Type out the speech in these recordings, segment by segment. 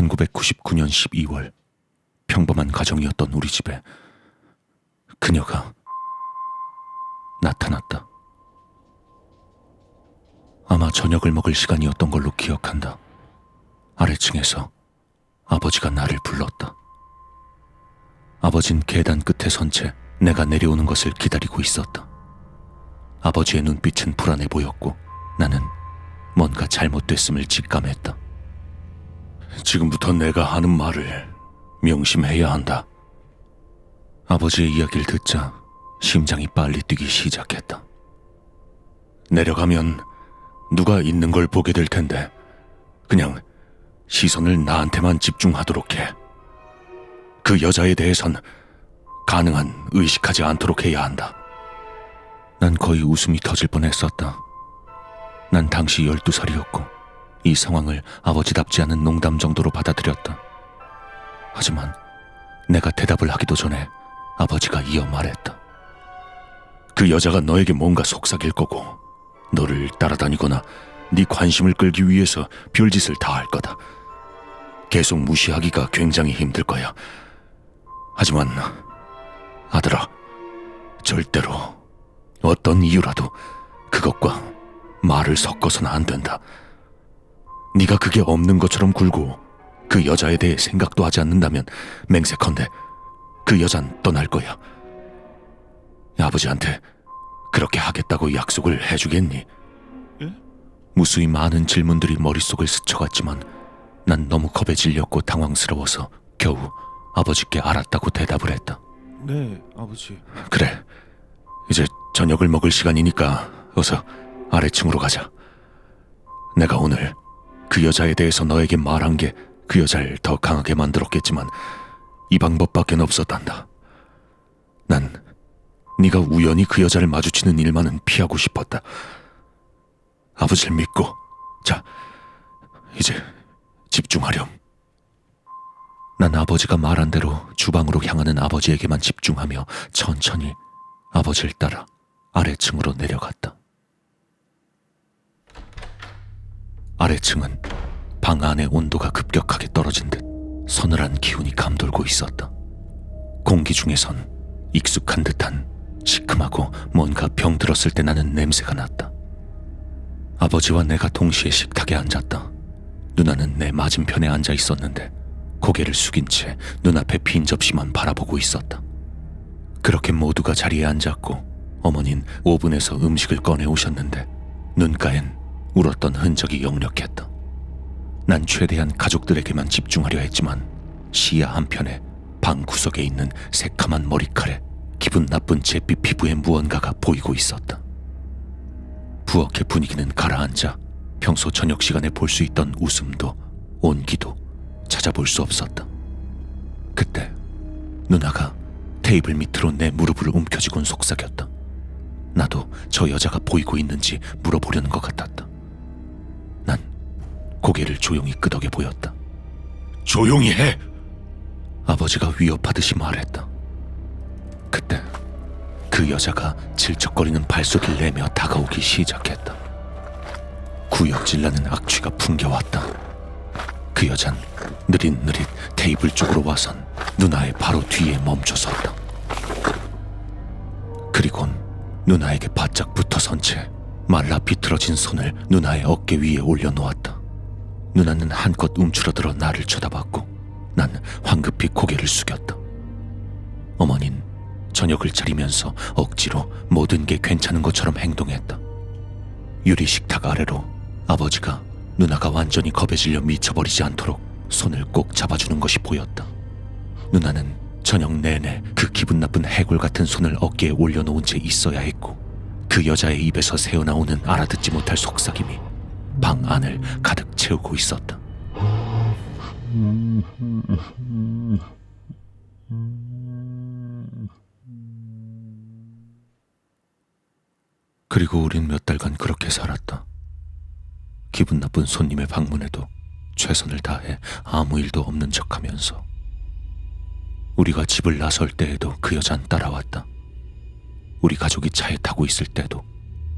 1999년 12월 평범한 가정이었던 우리 집에 그녀가 나타났다. 아마 저녁을 먹을 시간이었던 걸로 기억한다. 아래층에서 아버지가 나를 불렀다. 아버진 계단 끝에 선 채 내가 내려오는 것을 기다리고 있었다. 아버지의 눈빛은 불안해 보였고 나는 뭔가 잘못됐음을 직감했다. 지금부터 내가 하는 말을 명심해야 한다. 아버지의 이야기를 듣자 심장이 빨리 뛰기 시작했다. 내려가면 누가 있는 걸 보게 될 텐데 그냥 시선을 나한테만 집중하도록 해. 그 여자에 대해선 가능한 의식하지 않도록 해야 한다. 난 거의 웃음이 터질 뻔했었다. 난 당시 12살이었고 이 상황을 아버지답지 않은 농담 정도로 받아들였다. 하지만 내가 대답을 하기도 전에 아버지가 이어 말했다. 그 여자가 너에게 뭔가 속삭일 거고 너를 따라다니거나 네 관심을 끌기 위해서 별짓을 다 할 거다. 계속 무시하기가 굉장히 힘들 거야. 하지만 아들아, 절대로 어떤 이유라도 그것과 말을 섞어서는 안 된다. 네가 그게 없는 것처럼 굴고 그 여자에 대해 생각도 하지 않는다면 맹세컨대 그 여잔 떠날 거야. 아버지한테 그렇게 하겠다고 약속을 해주겠니? 예? 무수히 많은 질문들이 머릿속을 스쳐갔지만 난 너무 겁에 질렸고 당황스러워서 겨우 아버지께 알았다고 대답을 했다. 네, 아버지. 그래, 이제 저녁을 먹을 시간이니까 어서 아래층으로 가자. 내가 오늘 그 여자에 대해서 너에게 말한 게 그 여자를 더 강하게 만들었겠지만 이 방법밖엔 없었단다. 난 네가 우연히 그 여자를 마주치는 일만은 피하고 싶었다. 아버지를 믿고 자, 이제 집중하렴. 난 아버지가 말한 대로 주방으로 향하는 아버지에게만 집중하며 천천히 아버지를 따라 아래층으로 내려갔다. 아래층은 방 안의 온도가 급격하게 떨어진 듯 서늘한 기운이 감돌고 있었다. 공기 중에선 익숙한 듯한 시큼하고 뭔가 병들었을 때 나는 냄새가 났다. 아버지와 내가 동시에 식탁에 앉았다. 누나는 내 맞은편에 앉아 있었는데 고개를 숙인 채 눈앞에 빈 접시만 바라보고 있었다. 그렇게 모두가 자리에 앉았고 어머니는 오븐에서 음식을 꺼내오셨는데 눈가엔 울었던 흔적이 역력했다. 난 최대한 가족들에게만 집중하려 했지만 시야 한편에 방 구석에 있는 새카만 머리칼에 기분 나쁜 잿빛 피부에 무언가가 보이고 있었다. 부엌의 분위기는 가라앉아 평소 저녁 시간에 볼 수 있던 웃음도 온기도 찾아볼 수 없었다. 그때 누나가 테이블 밑으로 내 무릎을 움켜쥐곤 속삭였다. 나도 저 여자가 보이고 있는지 물어보려는 것 같았다. 난 고개를 조용히 끄덕여 보였다. 조용히 해! 아버지가 위협하듯이 말했다. 그때 그 여자가 질척거리는 발소리를 내며 다가오기 시작했다. 구역질 나는 악취가 풍겨왔다. 그 여잔 느릿느릿 테이블 쪽으로 와선 누나의 바로 뒤에 멈춰섰다. 그리곤 누나에게 바짝 붙어선 채 말라 비틀어진 손을 누나의 어깨 위에 올려놓았다. 누나는 한껏 움츠러들어 나를 쳐다봤고 난 황급히 고개를 숙였다. 어머닌 저녁을 차리면서 억지로 모든 게 괜찮은 것처럼 행동했다. 유리 식탁 아래로 아버지가 누나가 완전히 겁에 질려 미쳐버리지 않도록 손을 꼭 잡아주는 것이 보였다. 누나는 저녁 내내 그 기분 나쁜 해골 같은 손을 어깨에 올려놓은 채 있어야 했고 그 여자의 입에서 새어나오는 알아듣지 못할 속삭임이 방 안을 가득 채우고 있었다. 그리고 우린 몇 달간 그렇게 살았다. 기분 나쁜 손님의 방문에도 최선을 다해 아무 일도 없는 척하면서 우리가 집을 나설 때에도 그 여잔 따라왔다. 우리 가족이 차에 타고 있을 때도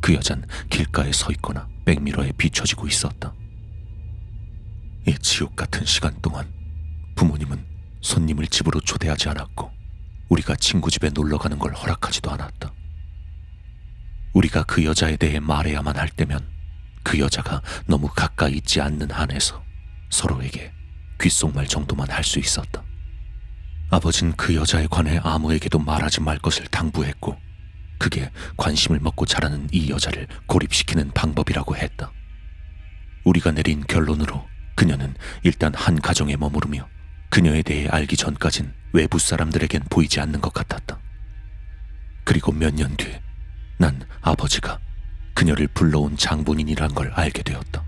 그 여잔 길가에 서 있거나 백미러에 비춰지고 있었다. 이 지옥 같은 시간 동안 부모님은 손님을 집으로 초대하지 않았고 우리가 친구 집에 놀러 가는 걸 허락하지도 않았다. 우리가 그 여자에 대해 말해야만 할 때면 그 여자가 너무 가까이 있지 않는 한에서 서로에게 귓속말 정도만 할 수 있었다. 아버진 그 여자에 관해 아무에게도 말하지 말 것을 당부했고 그게 관심을 먹고 자라는 이 여자를 고립시키는 방법이라고 했다. 우리가 내린 결론으로 그녀는 일단 한 가정에 머무르며 그녀에 대해 알기 전까진 외부 사람들에겐 보이지 않는 것 같았다. 그리고 몇 년 뒤 난 아버지가 그녀를 불러온 장본인이란 걸 알게 되었다.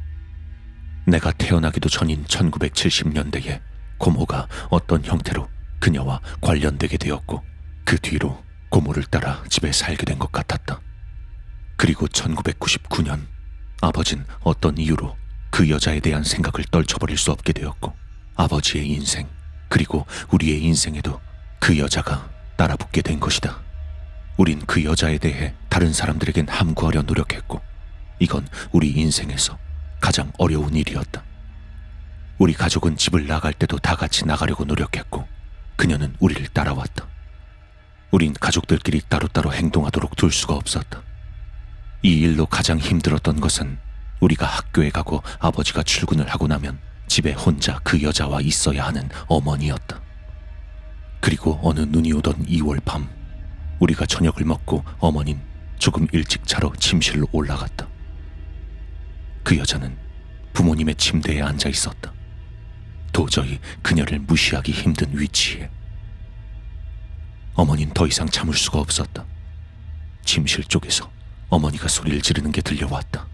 내가 태어나기도 전인 1970년대에 고모가 어떤 형태로 그녀와 관련되게 되었고 그 뒤로 고모를 따라 집에 살게 된 것 같았다. 그리고 1999년 아버진 어떤 이유로 그 여자에 대한 생각을 떨쳐버릴 수 없게 되었고 아버지의 인생 그리고 우리의 인생에도 그 여자가 따라붙게 된 것이다. 우린 그 여자에 대해 다른 사람들에겐 함구하려 노력했고 이건 우리 인생에서 가장 어려운 일이었다. 우리 가족은 집을 나갈 때도 다 같이 나가려고 노력했고 그녀는 우리를 따라왔다. 우린 가족들끼리 따로따로 행동하도록 둘 수가 없었다. 이 일로 가장 힘들었던 것은 우리가 학교에 가고 아버지가 출근을 하고 나면 집에 혼자 그 여자와 있어야 하는 어머니였다. 그리고 어느 눈이 오던 2월 밤 우리가 저녁을 먹고 어머닌 조금 일찍 자러 침실로 올라갔다. 그 여자는 부모님의 침대에 앉아 있었다. 도저히 그녀를 무시하기 힘든 위치에. 어머닌 더 이상 참을 수가 없었다. 침실 쪽에서 어머니가 소리를 지르는 게 들려왔다.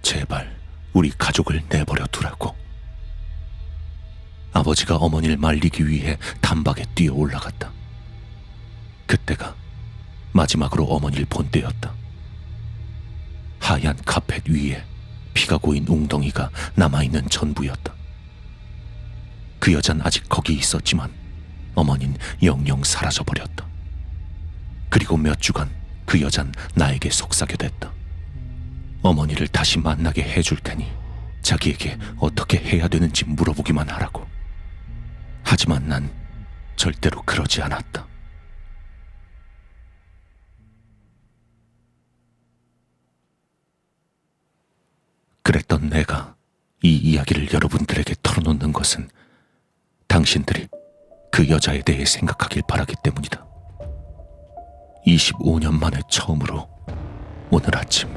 제발 우리 가족을 내버려 두라고. 아버지가 어머니를 말리기 위해 단박에 뛰어 올라갔다. 그때가 마지막으로 어머니를 본 때였다. 하얀 카펫 위에 피가 고인 웅덩이가 남아있는 전부였다. 그 여잔 아직 거기 있었지만 어머닌 영영 사라져버렸다. 그리고 몇 주간 그 여잔 나에게 속삭여댔다. 어머니를 다시 만나게 해줄 테니 자기에게 어떻게 해야 되는지 물어보기만 하라고. 하지만 난 절대로 그러지 않았다. 그랬던 내가 이 이야기를 여러분들에게 털어놓는 것은 당신들이 그 여자에 대해 생각하길 바라기 때문이다. 25년 만에 처음으로 오늘 아침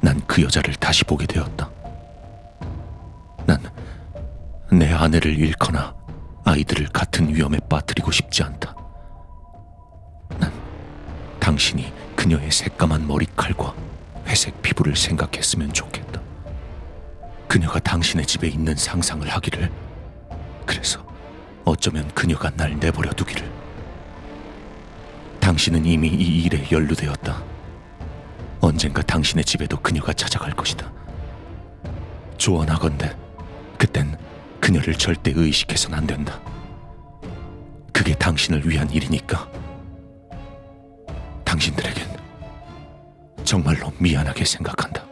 난 그 여자를 다시 보게 되었다. 난 내 아내를 잃거나 아이들을 같은 위험에 빠뜨리고 싶지 않다. 난 당신이 그녀의 새까만 머리칼과 회색 피부를 생각했으면 좋겠다. 그녀가 당신의 집에 있는 상상을 하기를. 그래서 어쩌면 그녀가 날 내버려 두기를. 당신은 이미 이 일에 연루되었다. 언젠가 당신의 집에도 그녀가 찾아갈 것이다. 조언하건대 그땐 그녀를 절대 의식해선 안 된다. 그게 당신을 위한 일이니까. 당신들에겐 정말로 미안하게 생각한다.